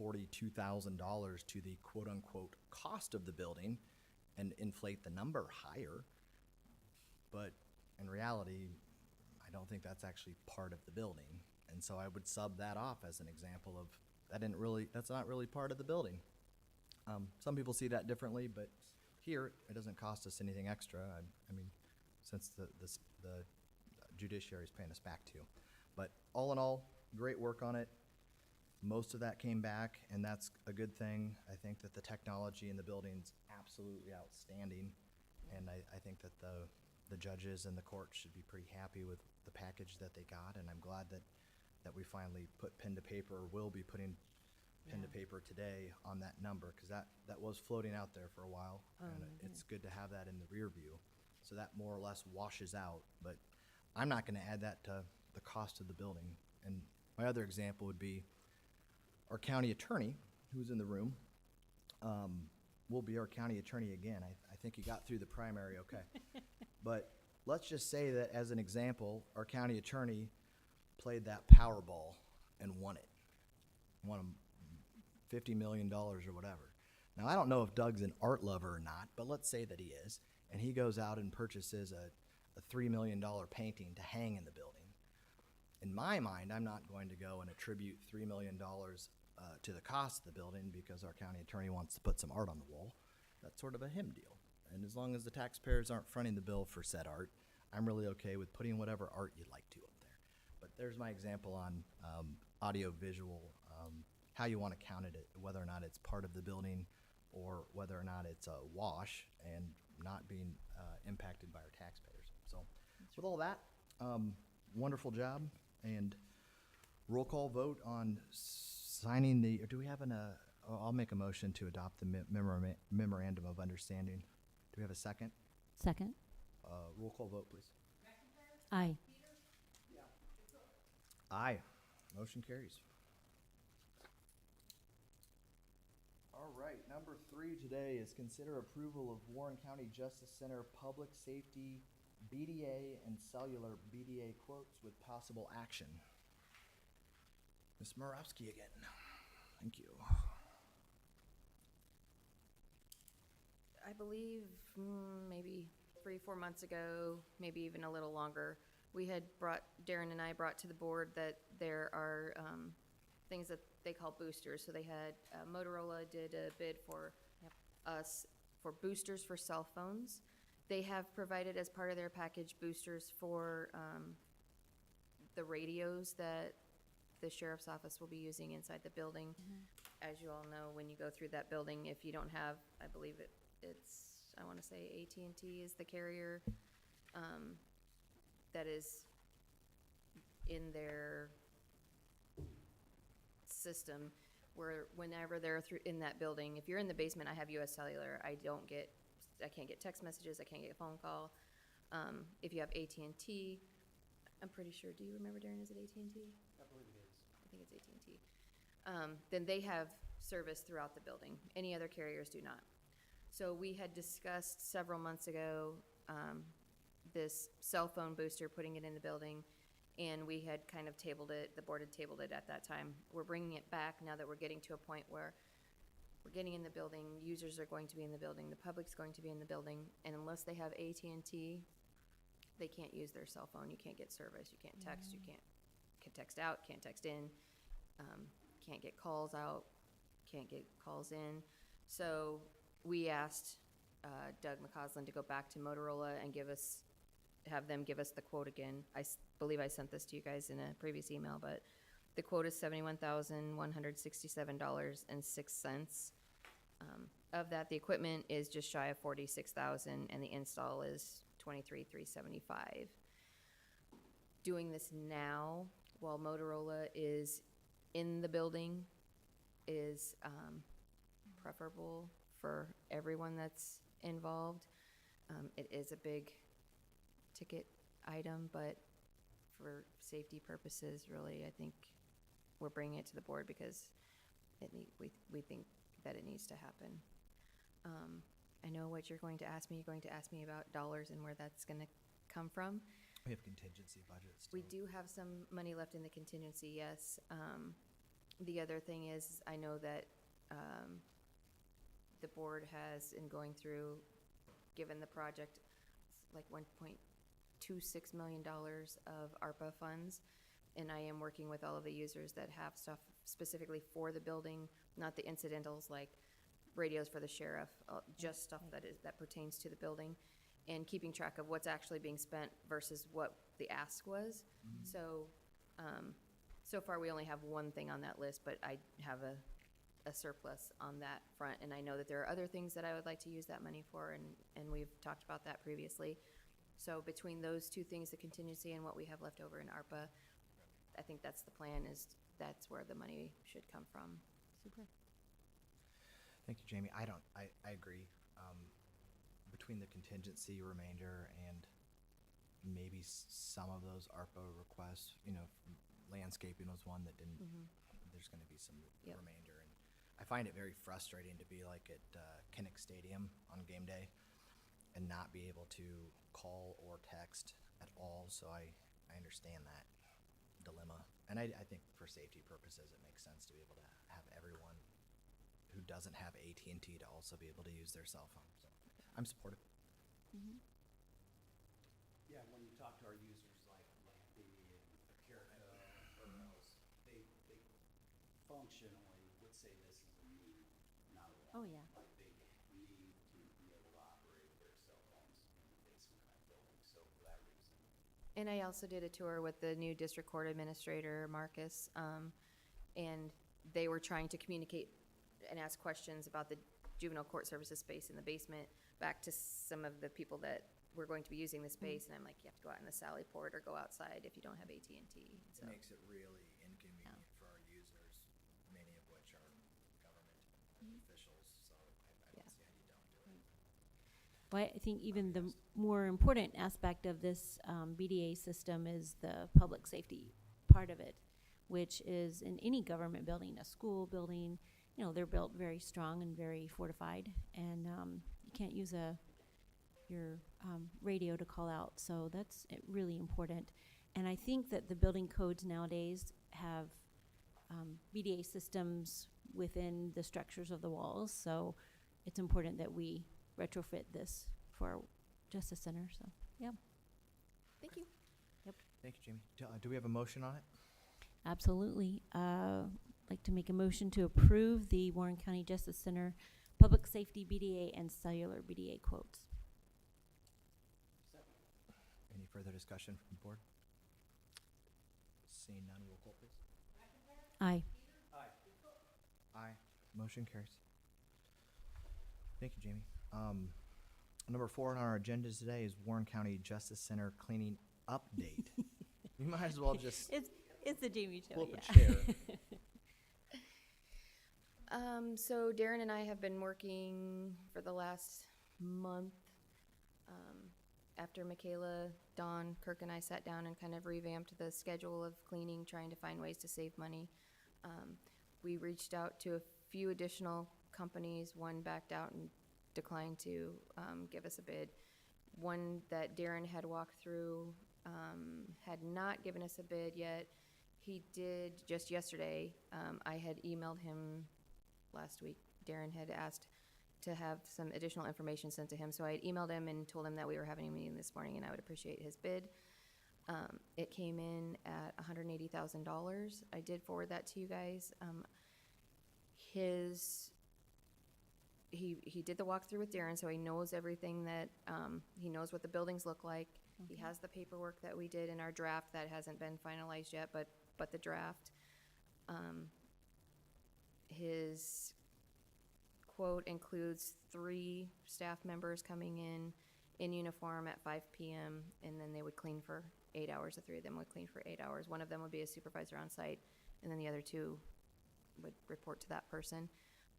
$142,000 to the quote-unquote cost of the building and inflate the number higher. But in reality, I don't think that's actually part of the building. And so I would sub that off as an example of that's not really part of the building. Some people see that differently, but here, it doesn't cost us anything extra. I mean, since the judiciary is paying us back too. But all in all, great work on it. Most of that came back, and that's a good thing. I think that the technology in the building's absolutely outstanding, and I think that the judges and the court should be pretty happy with the package that they got, and I'm glad that we finally put pen to paper, or will be putting pen to paper today on that number, because that was floating out there for a while, and it's good to have that in the rear view. So that more or less washes out, but I'm not gonna add that to the cost of the building. And my other example would be our county attorney, who's in the room, will be our county attorney again. I think he got through the primary okay. But let's just say that as an example, our county attorney played that Powerball and won it. Won $50 million or whatever. Now, I don't know if Doug's an art lover or not, but let's say that he is, and he goes out and purchases a $3 million painting to hang in the building. In my mind, I'm not going to go and attribute $3 million to the cost of the building because our county attorney wants to put some art on the wall. That's sort of a him deal. And as long as the taxpayers aren't fronting the bill for said art, I'm really okay with putting whatever art you'd like to up there. But there's my example on audio-visual, how you want to count it, whether or not it's part of the building or whether or not it's a wash and not being impacted by our taxpayers. So with all that, wonderful job. And roll call vote on signing or do we have I'll make a motion to adopt the memorandum of understanding. Do we have a second? Second. Roll call vote, please. Aye. Aye. Motion carries. All right, number 3 today is consider approval of Warren County Justice Center Public Safety BDA and Cellular BDA quotes with possible action. Ms. Moravsky again. Thank you. I believe maybe 3-4 months ago, maybe even a little longer, Darren and I brought to the board that there are things that they call boosters. So they had, Motorola did a bid for us for boosters for cell phones. They have provided as part of their package boosters for the radios that the sheriff's office will be using inside the building. Mm-hmm. As you all know, when you go through that building, if you don't have, I believe I want to say AT&T is the carrier that is in their system, where whenever they're in that building, if you're in the basement, I have US Cellular, I can't get text messages, I can't get a phone call. If you have AT&T, I'm pretty sure, do you remember, Darren, is it AT&T? I believe it is. I think it's AT&T. Then they have service throughout the building. Any other carriers do not. So we had discussed several months ago this cell phone booster, putting it in the building, and we had kind of tabled it, the board had tabled it at that time. We're bringing it back now that we're getting to a point where we're getting in the building, users are going to be in the building, the public's going to be in the building, and unless they have AT&T, they can't use their cell phone. You can't get service, you can't text, you can't text out, can't text in, can't get calls out, can't get calls in. So we asked Doug McCausland to go back to Motorola and have them give us the quote again. I believe I sent this to you guys in a previous email, but the quote is $71,167.06. Of that, the equipment is just shy of $46,000, and the install is $23,375. Doing this now, while Motorola is in the building, is preferable for everyone that's involved. It is a big ticket item, but for safety purposes, really, I think we're bringing it to the board because we think that it needs to happen. I know what you're going to ask me. You're going to ask me about dollars and where that's going to come from. We have contingency budgets. We do have some money left in the contingency, yes. The other thing is, I know that the board has, in going through, given the project like $1.26 million of ARPA funds. And I am working with all of the users that have stuff specifically for the building, not the incidentals like radios for the sheriff, just stuff that pertains to the building, and keeping track of what's actually being spent versus what the ask was. So, so far we only have one thing on that list, but I have a surplus on that front, and I know that there are other things that I would like to use that money for, and we've talked about that previously. So between those two things, the contingency and what we have left over in ARPA, I think that's the plan, is that's where the money should come from. Super. Thank you, Jamie. I agree. Between the contingency remainder and maybe some of those ARPA requests, landscaping was one that didn't, there's gonna be some Yep. remainder. And I find it very frustrating to be like at Kinnick Stadium on game day and not be able to call or text at all, so I understand that dilemma. And I think for safety purposes, it makes sense to be able to have everyone who doesn't have AT&T to also be able to use their cell phone. So I'm supportive. Yeah, when you talk to our users like Lampy and Akirka or else, they functionally would say this is a need, not a want. Oh, yeah. Like they need to be able to operate their cell phones in the basement kind of building, so for that reason. And I also did a tour with the new district court administrator, Marcus, and they were trying to communicate and ask questions about the juvenile court services space in the basement back to some of the people that were going to be using the space, and I'm like, you have to go out in the Sally Port or go outside if you don't have AT&T. So, It makes it really inconvenient for our users, many of which are government officials, so I Yeah. don't see how you don't do it. Well, I think even the more important aspect of this BDA system is the public safety part of it, which is in any government building, a school building, they're built very strong and very fortified, and you can't use your radio to call out, so that's really important. And I think that the building codes nowadays have BDA systems within the structures of the walls, so it's important that we retrofit this for our Justice Center, so, yeah. thank you. Thank you, Jamie. Do we have a motion on it? Absolutely. Like to make a motion to approve the Warren County Justice Center Public Safety BDA and Cellular BDA quotes. Any further discussion from the board? Seeing none, roll call, please. Aye. Aye. Motion carries. Thank you, Jamie. Number 4 on our agenda today is Warren County Justice Center cleaning update. You might as well just It's the Jamie show, pull up yeah. a chair. So Darren and I have been working for the last month. After Michaela, Dawn, Kirk, and I sat down and kind of revamped the schedule of cleaning, trying to find ways to save money. We reached out to a few additional companies. One backed out and declined to give us a bid. One that Darren had walked through had not given us a bid yet. He did just yesterday. I had emailed him last week. Darren had asked to have some additional information sent to him, so I had emailed him and told him that we were having a meeting this morning and I would appreciate his bid. It came in at $180,000. I did forward that to you guys. He did the walkthrough with Darren, so he knows everything that, he knows what the buildings look like. He has the paperwork that we did in our draft that hasn't been finalized yet, but the draft. His quote includes 3 staff members coming in uniform at 5 p.m., and then they would clean for 8 hours. The 3 of them would clean for 8 hours. One of them would be a supervisor on site, and then the other 2 would report to that person.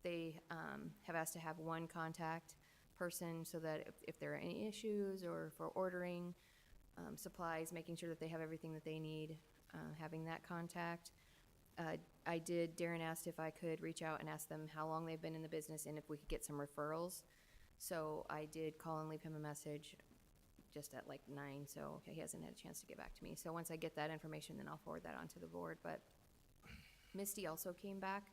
They have asked to have one contact person so that if there are any issues or for ordering supplies, making sure that they have everything that they need, having that contact. Darren asked if I could reach out and ask them how long they've been in the business and if we could get some referrals. So I did call and leave him a message just at like 9, so he hasn't had a chance to get back to me. So once I get that information, then I'll forward that on to the board. But Misty also came back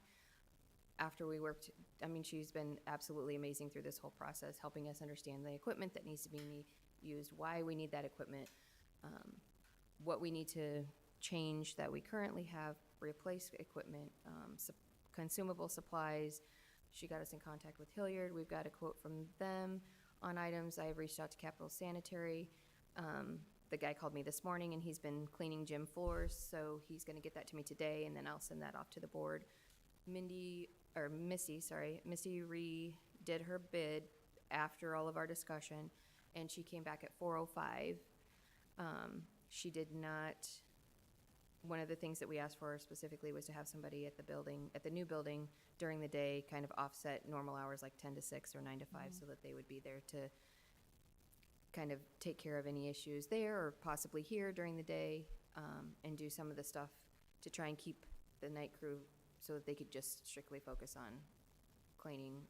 after we worked. I mean, she's been absolutely amazing through this whole process, helping us understand the equipment that needs to be used, why we need that equipment, what we need to change that we currently have, replace equipment, consumable supplies. She got us in contact with Hilliard. We've got a quote from them on items. I've reached out to Capital Sanitary. The guy called me this morning, and he's been cleaning gym floors, so he's gonna get that to me today, and then I'll send that off to the board. Missy redid her bid after all of our discussion, and she came back at 405. She did not, one of the things that we asked for specifically was to have somebody at the building, at the new building during the day, kind of offset normal hours like 10 to 6 or 9 to 5, so that they would be there to kind of take care of any issues there or possibly here during the day, and do some of the stuff to try and keep the night crew so that they could just strictly focus on cleaning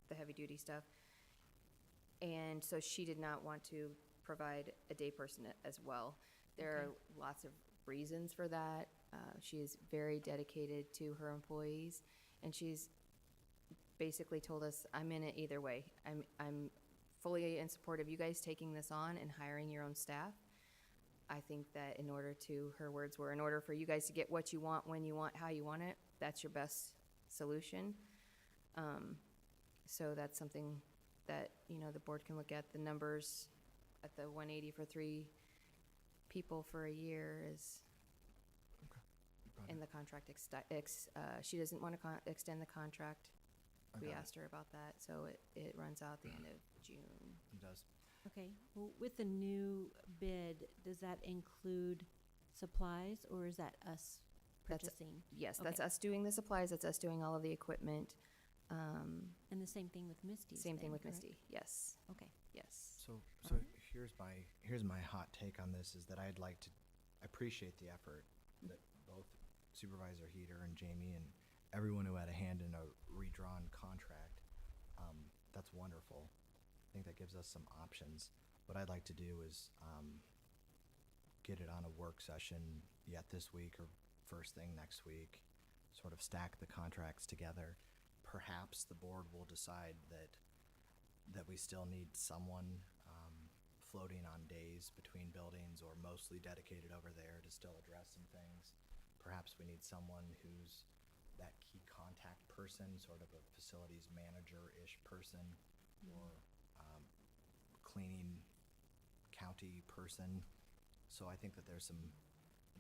the heavy-duty stuff. And so she did not want to provide a day person as well. There are lots of reasons for that. She is very dedicated to her employees, and she's basically told us, I'm in it either way. I'm fully in support of you guys taking this on and hiring your own staff. I think that in order to, her words were, in order for you guys to get what you want, when you want, how you want it, that's your best solution. So that's something that, you know, the board can look at. The numbers at the 180 for 3 people for a year is, and the contract, she doesn't want to extend the contract. We Okay. asked her about that, so it runs out the end of June. It does. Okay, well, with the new bid, does that include supplies, or is that us That's- purchasing? Yes, that's Okay. us doing the supplies, that's us doing all of the equipment. And the same thing with Misty's Same thing then, with correct? Misty, yes, Okay, yes. So Alright. here's my hot take on this, is that I appreciate the effort that both Supervisor Heater and Jamie and everyone who had a hand in a redrawn contract. That's wonderful. I think that gives us some options. What I'd like to do is get it on a work session yet this week or first thing next week, sort of stack the contracts together. Perhaps the board will decide that we still need someone floating on days between buildings or mostly dedicated over there to still address some things. Perhaps we need someone who's that key contact person, sort of a facilities manager-ish person, or cleaning county person. So I think that there's some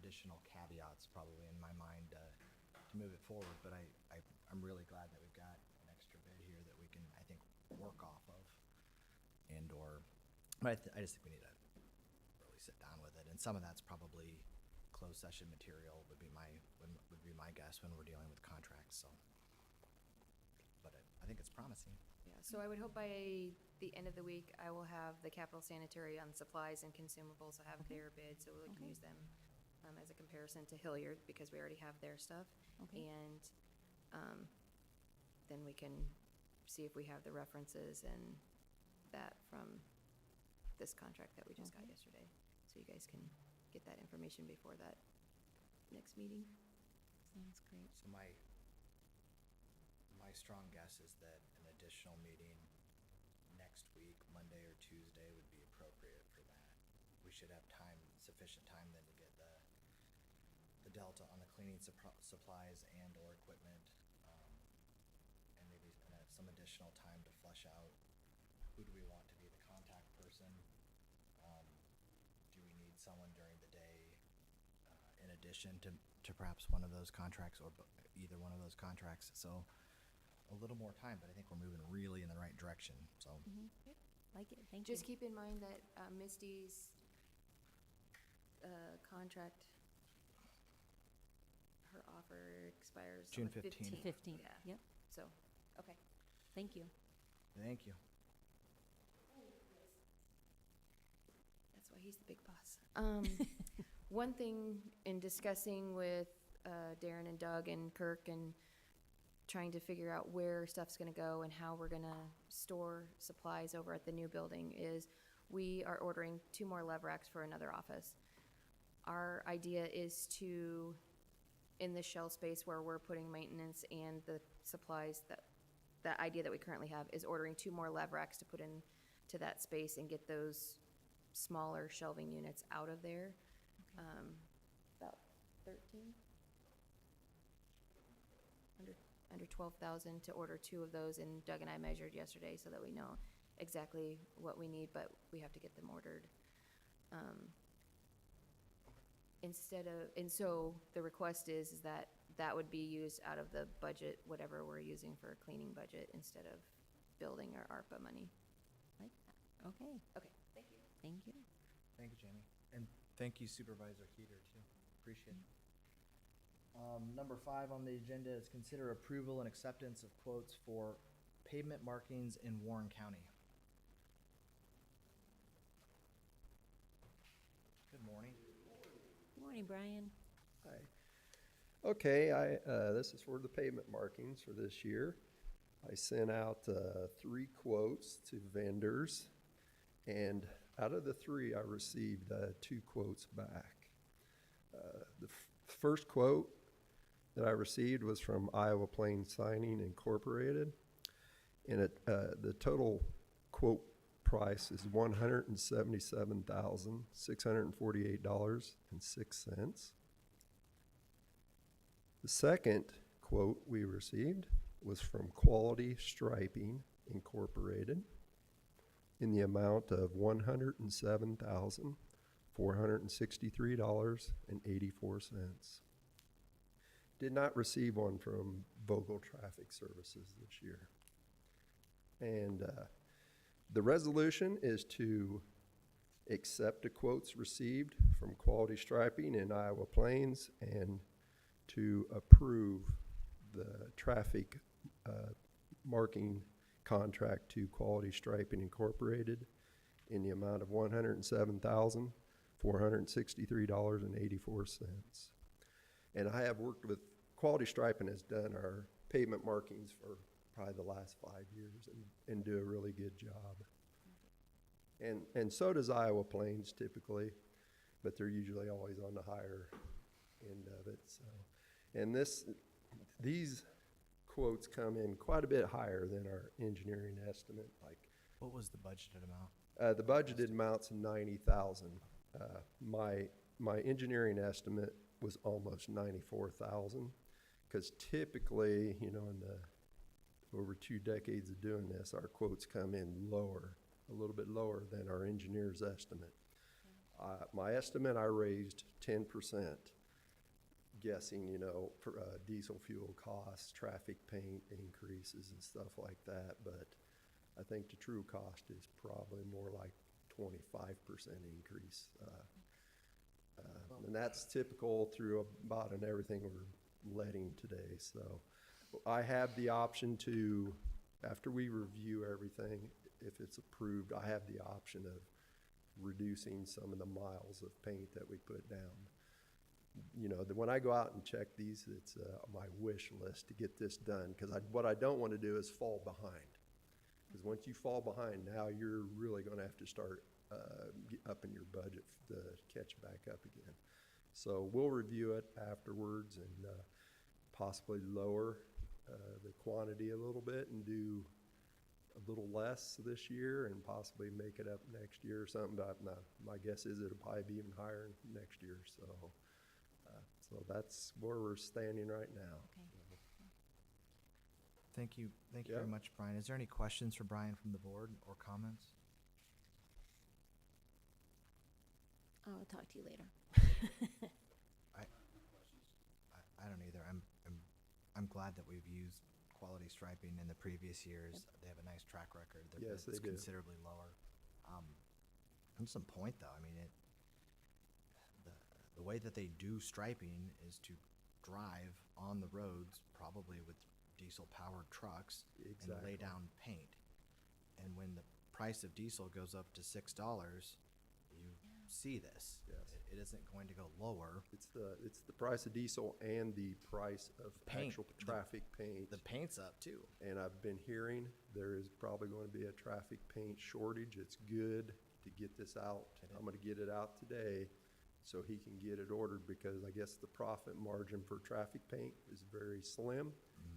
additional caveats probably in my mind to move it forward, but I'm really glad that we've got an extra bid here that we can, I think, work off of. But I just think we need to really sit down with it, and some of that's probably closed session material would be my guess when we're dealing with contracts, so. But I think it's promising. Yeah, so I would hope by the end of the week, I will have the Capital Sanitary on supplies and consumables. I have their bid, so we can Okay. use them as a comparison to Hilliard, because we already have their stuff. Okay. And then we can see if we have the references and that from this contract that we just got Okay. yesterday. So you guys can get that information before that next meeting. sounds great. So my strong guess is that an additional meeting next week, Monday or Tuesday, would be appropriate for that. We should have sufficient time then to get the delta on the cleaning supplies and or equipment, and maybe some additional time to flesh out who do we want to be the contact person. Do we need someone during the day in addition to perhaps one of those contracts or either one of those contracts? So a little more time, but I think we're moving really in the right direction, so. Like it, thank you. Just keep in mind that Misty's contract, her offer expires on June the 15th. The 15th, Yeah. yep, So, okay. thank you. Thank you. That's why he's the big boss. One thing in discussing with Darren and Doug and Kirk and trying to figure out where stuff's gonna go and how we're gonna store supplies over at the new building is we are ordering 2 more lever racks for another office. Our idea is to in the shell space where we're putting maintenance and the supplies, that idea that we currently have is ordering 2 more lev racks to put in to that space and get those smaller shelving units out of there. About 13? Under 12,000 to order 2 of those, and Doug and I measured yesterday so that we know exactly what we need, but we have to get them ordered. And so the request is that that would be used out of the budget, whatever we're using for a cleaning budget, instead of building or ARPA money. Like that. Okay, Okay, thank you. thank you. Thank you, Jamie. And thank you Supervisor Heater, too. Appreciate it. Number 5 on the agenda is consider approval and acceptance of quotes for pavement markings in Warren County. Good morning. Good morning, Brian. Hi. Okay, this is for the pavement markings for this year. I sent out 3 quotes to vendors, and out of the 3, I received 2 quotes back. The first quote that I received was from Iowa Plain Signing Incorporated, and the total quote price is $177,648.06. The second quote we received was from Quality Striping Incorporated in the amount of $107,463.84. Did not receive one from Vogel Traffic Services this year. And the resolution is to accept the quotes received from Quality Striping in Iowa Plains and to approve the traffic marking contract to Quality Striping Incorporated in the amount of $107,463.84. And I have worked with Quality Striping, has done our pavement markings for probably the last 5 years and do a really good job. And so does Iowa Plains typically, but they're usually always on the higher end of it. So, and these quotes come in quite a bit higher than our engineering estimate. Like, What was the budgeted amount? the budgeted amount's $90,000. My engineering estimate was almost $94,000, because typically, you know, in the over 2 decades of doing this, our quotes come in lower, a little bit lower than our engineer's estimate. My estimate, I raised 10%, guessing, you know, for, diesel fuel costs, traffic paint increases and stuff like that, but I think the true cost is probably more like 25% increase. And that's typical through about in everything we're letting today. So I have the option to, after we review everything, if it's approved, I have the option of reducing some of the miles of paint that we put down. You know, when I go out and check these, it's my wish list to get this done, because what I don't want to do is fall behind. Because once you fall behind, now you're really going to have to start upping your budget to catch back up again. So we'll review it afterwards and possibly lower the quantity a little bit and do a little less this year and possibly make it up next year or something. But no, my guess is it'll probably be even higher next year. So, so that's where we're standing right now. Okay. Thank you. Thank you Yeah. very much, Brian. Is there any questions for Brian from the board or comments? I'll talk to you later. I don't either. I'm glad that we've used Quality Striping in the previous years. They have a nice track record. Their Yes, bid's they do. considerably lower. On some point though, I mean, the way that they do striping is to drive on the roads, probably with diesel-powered trucks, and lay Exactly. down paint. And when the price of diesel goes up to $6, you see this. Yes. It isn't going to go lower. It's the price of diesel and the price of Paint. actual traffic paint. The paint's up too. And I've been hearing there is probably going to be a traffic paint shortage. It's good to get this out. I'm going to get it out today so he can get it ordered, because I guess the profit margin for traffic paint is very slim,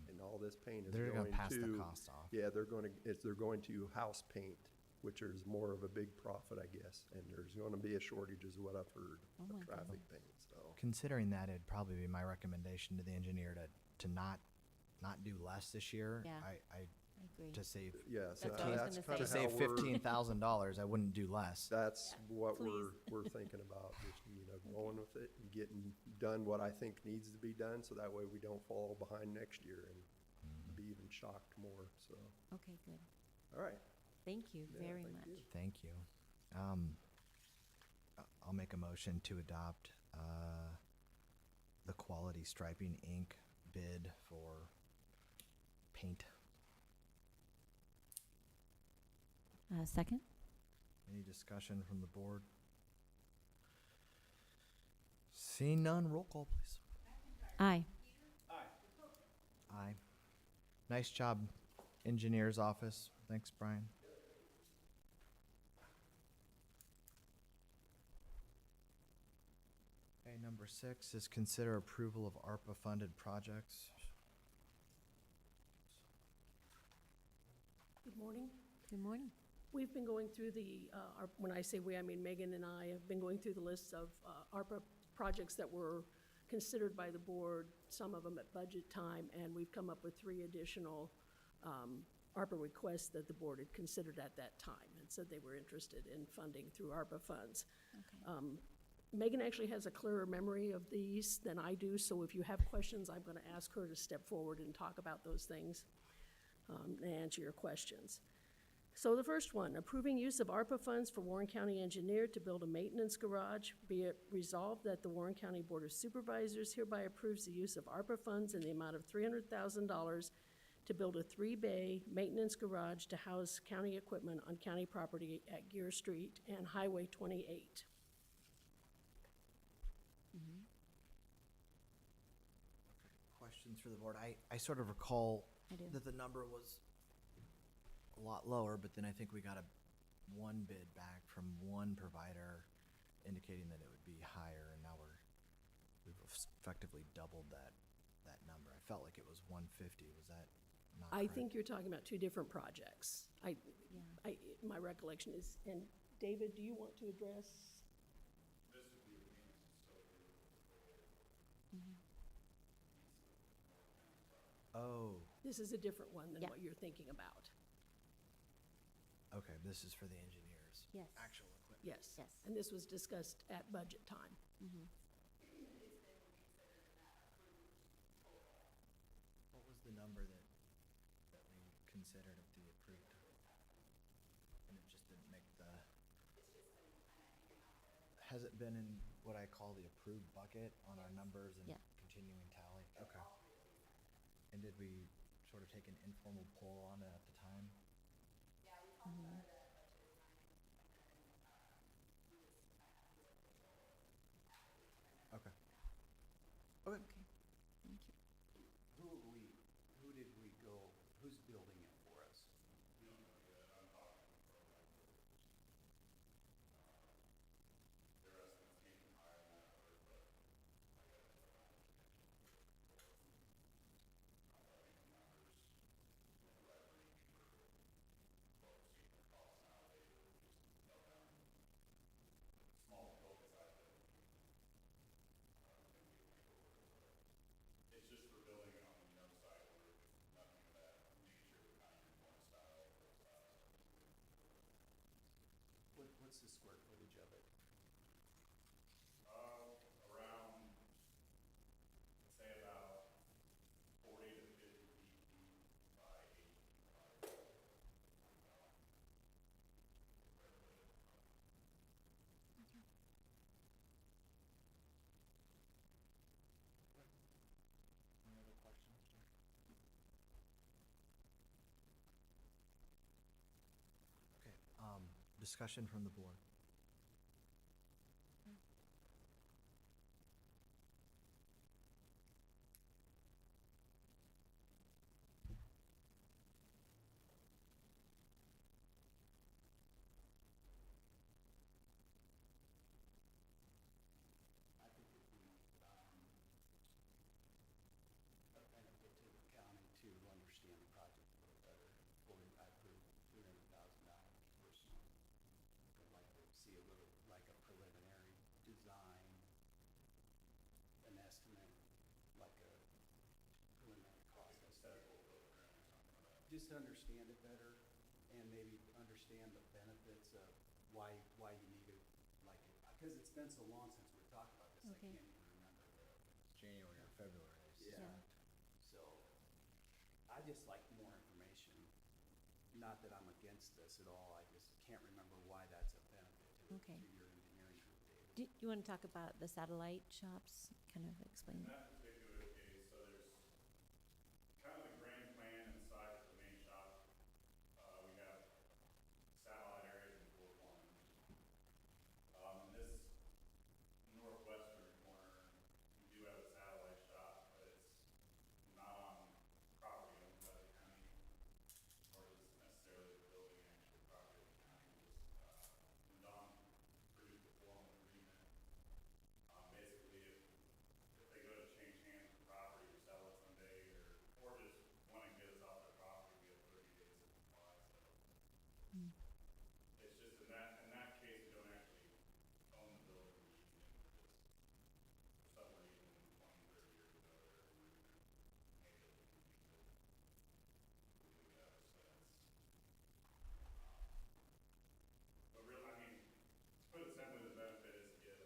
and all this paint is They're going gonna pass the to. cost off. Yeah, they're going to house paint, which is more of a big profit, I guess, and there's gonna be a shortage, is what I've heard, Oh my of traffic paint, so. Considering that, it'd probably be my recommendation to the engineer to not do less this year. Yeah. I I agree. to save Yeah, so That's what I was that's gonna kinda say. to how save we're, $15,000, I wouldn't do less. that's what please. we're thinking about, just, going with it and getting done what I think needs to be done, so that way we don't fall behind next year and be even shocked more, so, Okay, good. all right. Thank you Yeah, very thank much. you. Thank you. I'll make a motion to adopt the Quality Striping Inc. bid for paint. Second? Any discussion from the board? Seeing none, roll call, please. Aye. Aye. Nice job, engineer's office. Thanks, Brian. Okay, number 6 is consider approval of ARPA-funded projects. Good morning. Good morning. We've been going through when I say we, I mean Megan and I have been going through the lists of ARPA projects that were considered by the board, some of them at budget time, and we've come up with 3 additional ARPA requests that the board had considered at that time and said they were interested in funding through ARPA funds. Okay. Megan actually has a clearer memory of these than I do, so if you have questions, I'm going to ask her to step forward and talk about those things and answer your questions. So the first one, approving use of ARPA funds for Warren County engineer to build a maintenance garage. Be it resolved that the Warren County Board of Supervisors hereby approves the use of ARPA funds in the amount of $300,000 to build a 3-bay maintenance garage to house county equipment on county property at Gear Street and Highway 28. Questions for the board? I sort of recall I do. that the number was a lot lower, but then I think we got one bid back from one provider indicating that it would be higher, and now we've effectively doubled that number. I felt like it was 150. Was that not I correct? think you're talking about 2 different projects. Yeah. My recollection is, and David, do you want to address? Oh, This is a different one than Yeah. what you're thinking about. okay. This is for the engineers. Yes. Actual equipment. Yes. Yes. And this was discussed at budget time. What was the number that we considered at the approved? And it just didn't make the. Has it been in what I call the approved bucket on our numbers and Yeah. continuing tally? Okay. And did we sort of take an informal poll on it at the time? Okay. Okay. Thank you. Who did we go, who's building it for us? What's the square footage of it? Around, I'd say about 40 to 50 feet deep by 8 by. Any other questions, Jeff? Okay, discussion from the board. a little, like a preliminary design, an estimate, like a preliminary cost estimate. Just to understand it better and maybe understand the benefits of why you need it, like, because it's been so long since we've talked about this, I Okay. can't even remember the. January or February. Yeah. So, I just like more information. Not that I'm against this at all, I just can't remember why that's a benefit Okay. to your engineering group, David. Do you want to talk about the satellite shops? Kind of explain In that. that particular case, so there's kind of the grand plan inside of the main shop. We have satellite areas and floor plans. In this northwestern corner, we do have a satellite shop, but it's not on property owned by the county, or is it necessarily the building actually property of the county. Just, when Don produced the formal agreement, basically if they go to change hands of property or sell it someday, or just wanna get us off their property, we have 30 days to comply, so. Mm. It's just in that case, we don't actually own the building, we're using it, we're just, for some reason, 20, 30 years ago, there was an agreement made that we can use it. We do it ever since. But really, I mean, to put it simply, the benefit is to get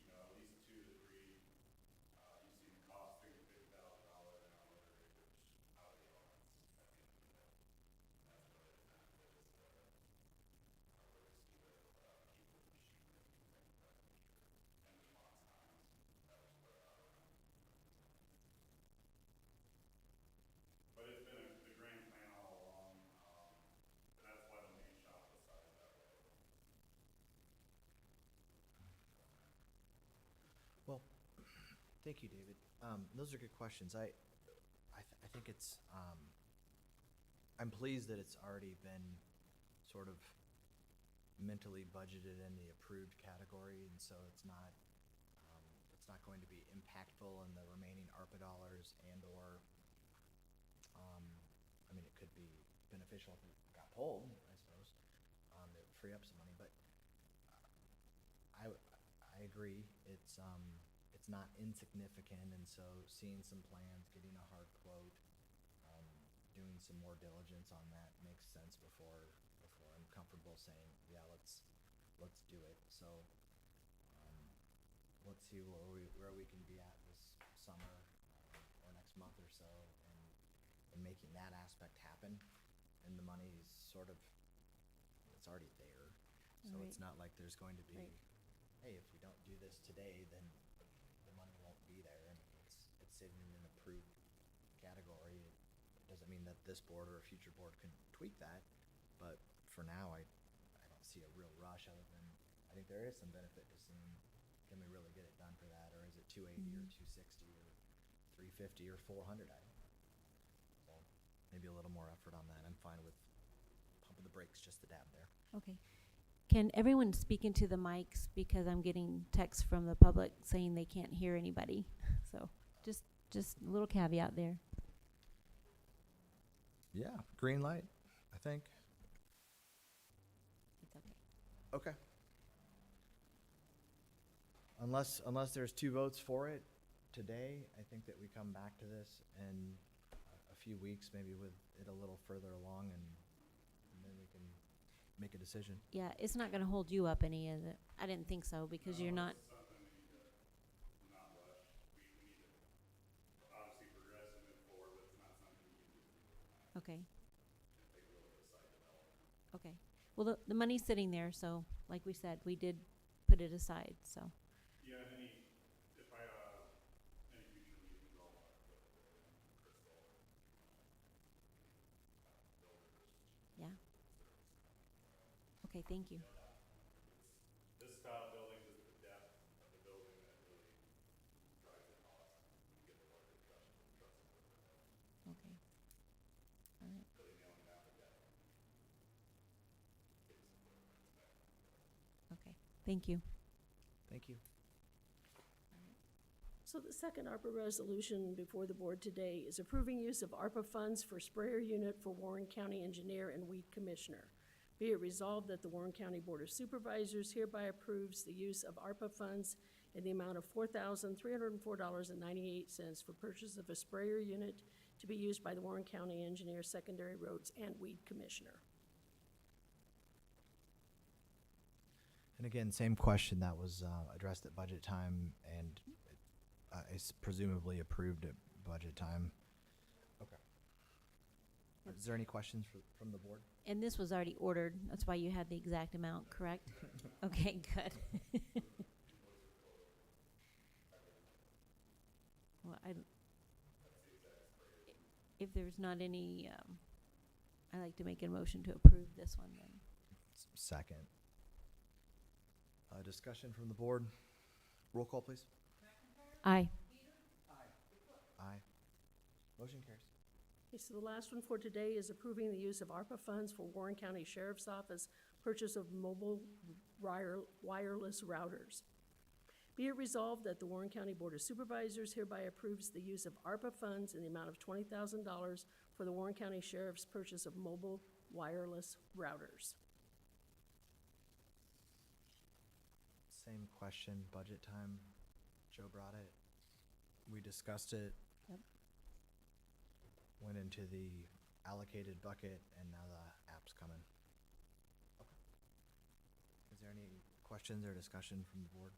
you know, at least 2 to 3, you've seen the cost, $350,000 an hour, which out of the elements, at the end of the day. That's really the benefit is the ability to keep the machinery and response times that are spread out around. But it's been the grand plan all along, and that's why the main shop was sized that way. Well, thank you, David. Those are good questions. I think it's, I'm pleased that it's already been sort of mentally budgeted in the approved category, and so it's not going to be impactful in the remaining ARPA dollars and/or, I mean, it could be beneficial if it got pulled, I suppose. It would free up some money, but I agree. It's not insignificant, and so seeing some plans, getting a hard quote, doing some more diligence on that makes sense before I'm comfortable saying, yeah, let's do it. So let's see where we can be at this summer or next month or so, and making that aspect happen. And the money's sort of, it's already there. So it's Right. not like there's going to be, Right. hey, if we don't do this today, then the money won't be there. And it's sitting in an approved category. It doesn't mean that this board or a future board can tweak that, but for now, I don't see a real rush other than, I think there is some benefit to seeing, can we really get it done for that, or is it 280 or 260 or 350 or 400? I don't know. So maybe a little more effort on that. I'm fine with pumping the brakes just a dab there. Okay. Can everyone speak into the mics, because I'm getting texts from the public saying they can't hear anybody. So just a little caveat there. Yeah, green light, I think. It's okay. Okay. Unless there's 2 votes for it today, I think that we come back to this in a few weeks, maybe with it a little further along, and then we can make a decision. Yeah, it's not gonna hold you up any, is it? I didn't think so, because you're not, It's something we need to not rush. We need to obviously progress and move forward, but it's not something you can do overnight. okay, If they really go site development. okay. Well, the money's sitting there, so like we said, we did put it aside, so, Yeah, and any future meetings, I'll put Crystal or, builders. yeah. Okay, thank you. This style building, just the depth of the building that really drives the cost. You get the larger truss equipment, Okay. All right, really nailing down the depth. Getting some equipment inspected. okay. Thank you. Thank you. So the second ARPA resolution before the board today is approving use of ARPA funds for sprayer unit for Warren County Engineer and Weed Commissioner. Be it resolved that the Warren County Board of Supervisors hereby approves the use of ARPA funds in the amount of $4,304.98 for purchase of a sprayer unit to be used by the Warren County Engineer, Secondary Roads, and Weed Commissioner. And again, same question that was addressed at budget time and is presumably approved at budget time. Okay. Is there any questions from the board? And this was already ordered, that's why you had the exact amount, correct? Okay, good. Well, if there's not any, I'd like to make a motion to approve this one then. Second. Discussion from the board. Roll call, please. Aye. Aye. Motion carries. Okay, so the last one for today is approving the use of ARPA funds for Warren County Sheriff's Office purchase of mobile wireless routers. Be it resolved that the Warren County Board of Supervisors hereby approves the use of ARPA funds in the amount of $20,000 for the Warren County Sheriff's purchase of mobile wireless routers. Same question, budget time. Joe brought it. We discussed it. Yep. Went into the allocated bucket, and now the app's coming. Okay. Is there any questions or discussion from the board?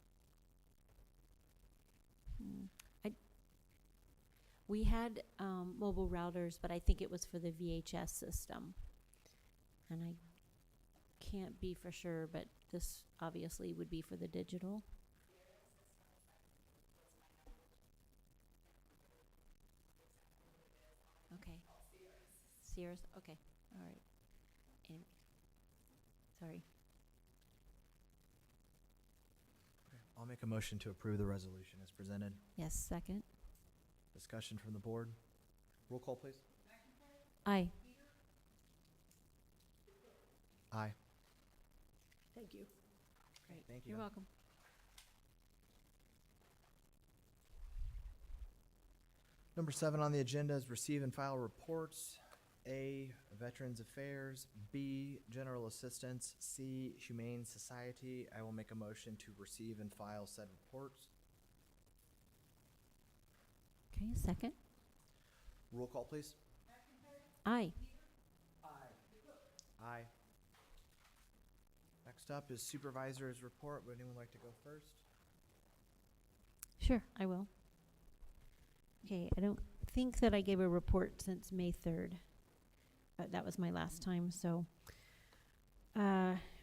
We had mobile routers, but I think it was for the VHS system. And I can't be for sure, but this obviously would be for the digital. Okay. Sierra's, okay, all right. And, sorry. Okay. I'll make a motion to approve the resolution as presented. Yes, second. Discussion from the board. Roll call, please. Aye. Aye. Thank you. Great. Thank you. You're welcome. Number 7 on the agenda is receive and file reports. A, Veterans Affairs. B, General Assistance. C, Humane Society. I will make a motion to receive and file said reports. Okay, second. Roll call, please. Aye. Aye. Next up is Supervisors Report. Would anyone like to go first? Sure, I will. Okay, I don't think that I gave a report since May 3rd. That was my last time, so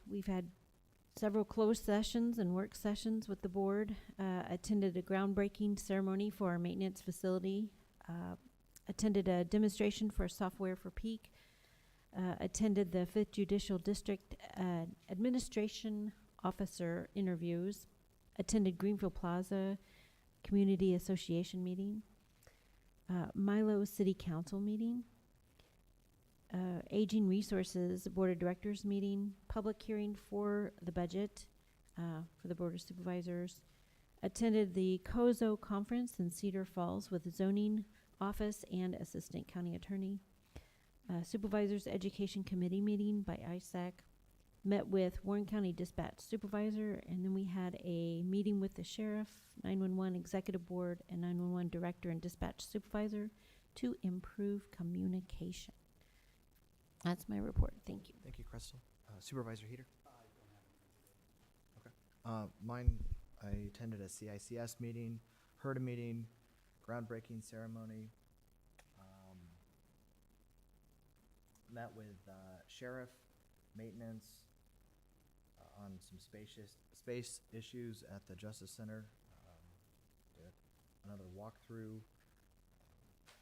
we've had several closed sessions and work sessions with the board. Attended a groundbreaking ceremony for our maintenance facility. Attended a demonstration for software for Peak. Attended the 5th Judicial District Administration Officer interviews. Attended Greenfield Plaza Community Association meeting. Milo City Council meeting. Aging Resources Board of Directors meeting. Public hearing for the budget for the Board of Supervisors. Attended the COZO conference in Cedar Falls with the zoning office and assistant county attorney. Supervisors Education Committee meeting by ISAC. Met with Warren County Dispatch Supervisor, and then we had a meeting with the Sheriff, 911 Executive Board, and 911 Director and Dispatch Supervisor to improve communication. That's my report. Thank you. Thank you, Crystal. Supervisor Heater? Okay. Mine, I attended a CICS meeting, heard a meeting, groundbreaking ceremony, met with sheriff, maintenance, on some space issues at the Justice Center. Did another walkthrough.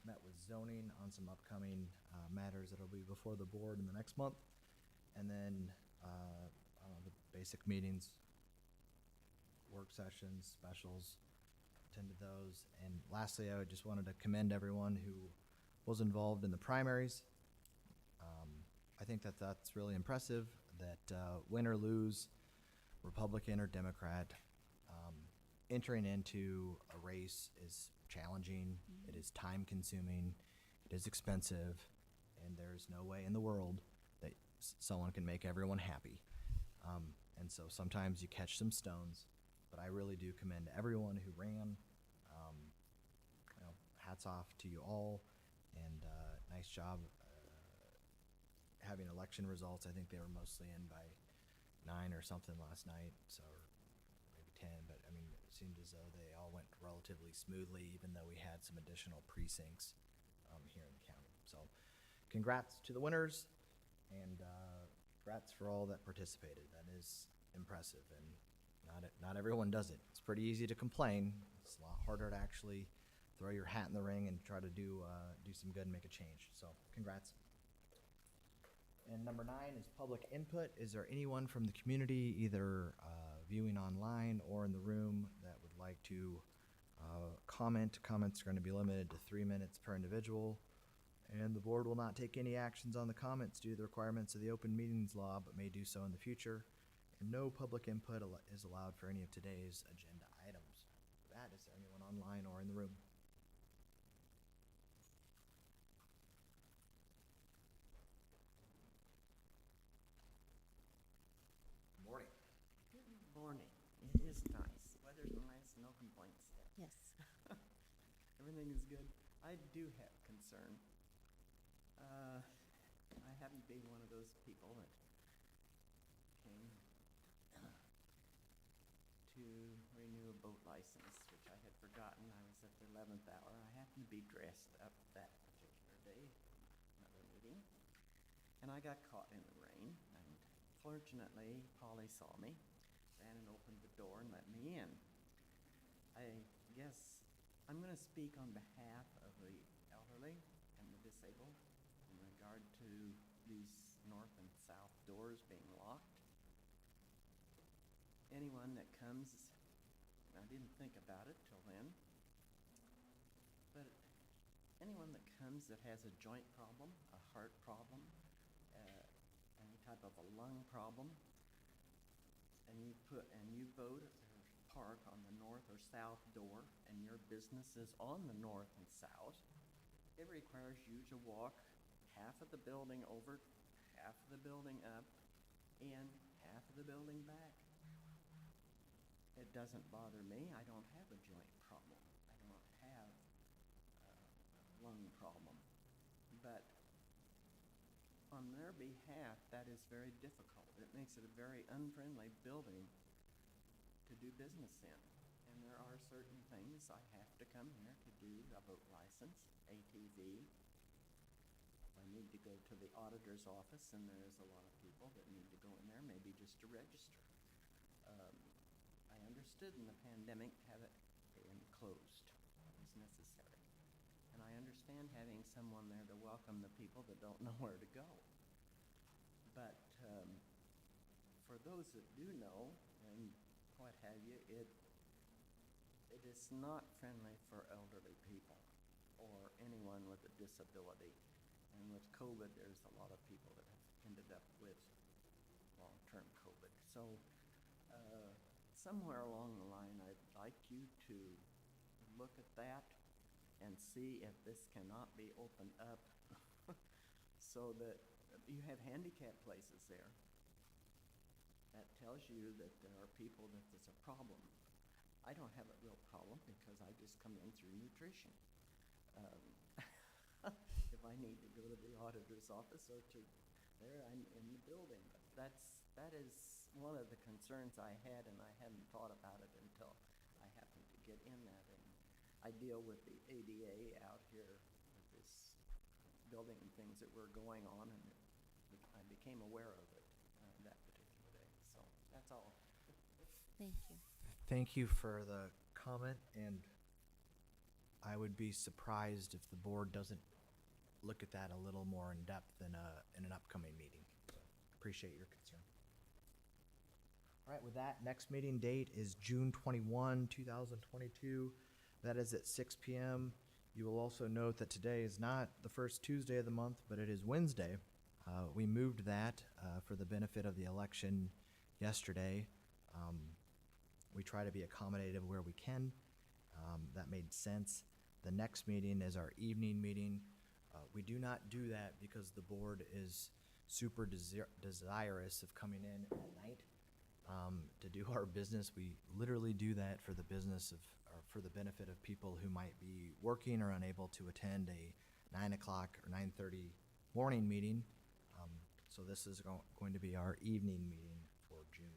Met with zoning on some upcoming matters that'll be before the board in the next month. And then the basic meetings, work sessions, specials, attended those. And lastly, I just wanted to commend everyone who was involved in the primaries. I think that that's really impressive, that win or lose, Republican or Democrat, entering into a race is challenging, it is time consuming, it is expensive, and there's no way in the world that someone can make everyone happy. And so sometimes you catch some stones, but I really do commend everyone who ran. You know, hats off to you all, and nice job having election results. I think they were mostly in by 9 or something last night, so or maybe 10. But I mean, it seemed as though they all went relatively smoothly, even though we had some additional precincts here in the county. So, congrats to the winners, and congrats for all that participated. That is impressive, and not everyone does it. It's pretty easy to complain. It's a lot harder to actually throw your hat in the ring and try to do some good and make a change. So, congrats. And number 9 is public input. Is there anyone from the community, either viewing online or in the room, that would like to comment? Comments are going to be limited to 3 minutes per individual. And the board will not take any actions on the comments due to the requirements of the open meetings law, but may do so in the future. And no public input is allowed for any of today's agenda items. With that, is there anyone online or in the room? Morning. Good morning. It is nice. Weather's nice, no complaints there. Yes. Everything is good. I do have concern. I happen to be one of those people that came to renew a boat license, which I had forgotten. I was at the 11th hour. I happened to be dressed up that particular day, another meeting, and I got caught in the rain. And fortunately, Polly saw me, ran and opened the door and let me in. I guess I'm going to speak on behalf of the elderly and the disabled in regard to these north and south doors being locked. Anyone that comes, I didn't think about it till then, but anyone that comes that has a joint problem, a heart problem, any type of a lung problem, and you vote or park on the north or south door, and your business is on the north and south, it requires you to walk half of the building over, half of the building up, and half of the building back. It doesn't bother me. I don't have a joint problem. I don't have a lung problem. But on their behalf, that is very difficult. It makes it a very unfriendly building to do business in. And there are certain things I have to come here to do: a boat license, ATV. I need to go to the auditor's office, and there's a lot of people that need to go in there, maybe just to register. I understood in the pandemic have it being closed. It was necessary. And I understand having someone there to welcome the people that don't know where to go. But for those that do know, and what have you, it is not friendly for elderly people or anyone with a disability. And with COVID, there's a lot of people that have ended up with long-term COVID. So somewhere along the line, I'd like you to look at that and see if this cannot be opened up so that you have handicap places there. That tells you that there are people that there's a problem. I don't have a real problem because I just come in through nutrition. If I need to go to the auditor's office or to there, I'm in the building. But that is one of the concerns I had, and I hadn't thought about it until I happened to get in that. And I deal with the ADA out here with this building and things that were going on, and I became aware of it that particular day. So that's all. Thank you. Thank you for the comment, and I would be surprised if the board doesn't look at that a little more in depth in an upcoming meeting. Appreciate your concern. All right, with that, next meeting date is June 21, 2022. That is at 6 p.m. You will also note that today is not the first Tuesday of the month, but it is Wednesday. We moved that for the benefit of the election yesterday. We try to be accommodative where we can. That made sense. The next meeting is our evening meeting. We do not do that because the board is super desirous of coming in at night to do our business. We literally do that for the business of, or for the benefit of people who might be working or unable to attend a 9 o'clock or 9:30 morning meeting. So this is going to be our evening meeting for June.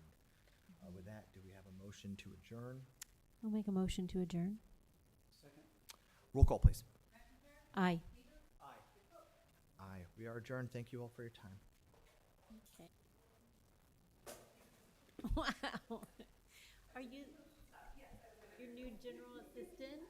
With that, do we have a motion to adjourn? I'll make a motion to adjourn. Roll call, please. Aye. Aye. We are adjourned. Thank you all for your time. Okay. Wow. Are you your new general assistant?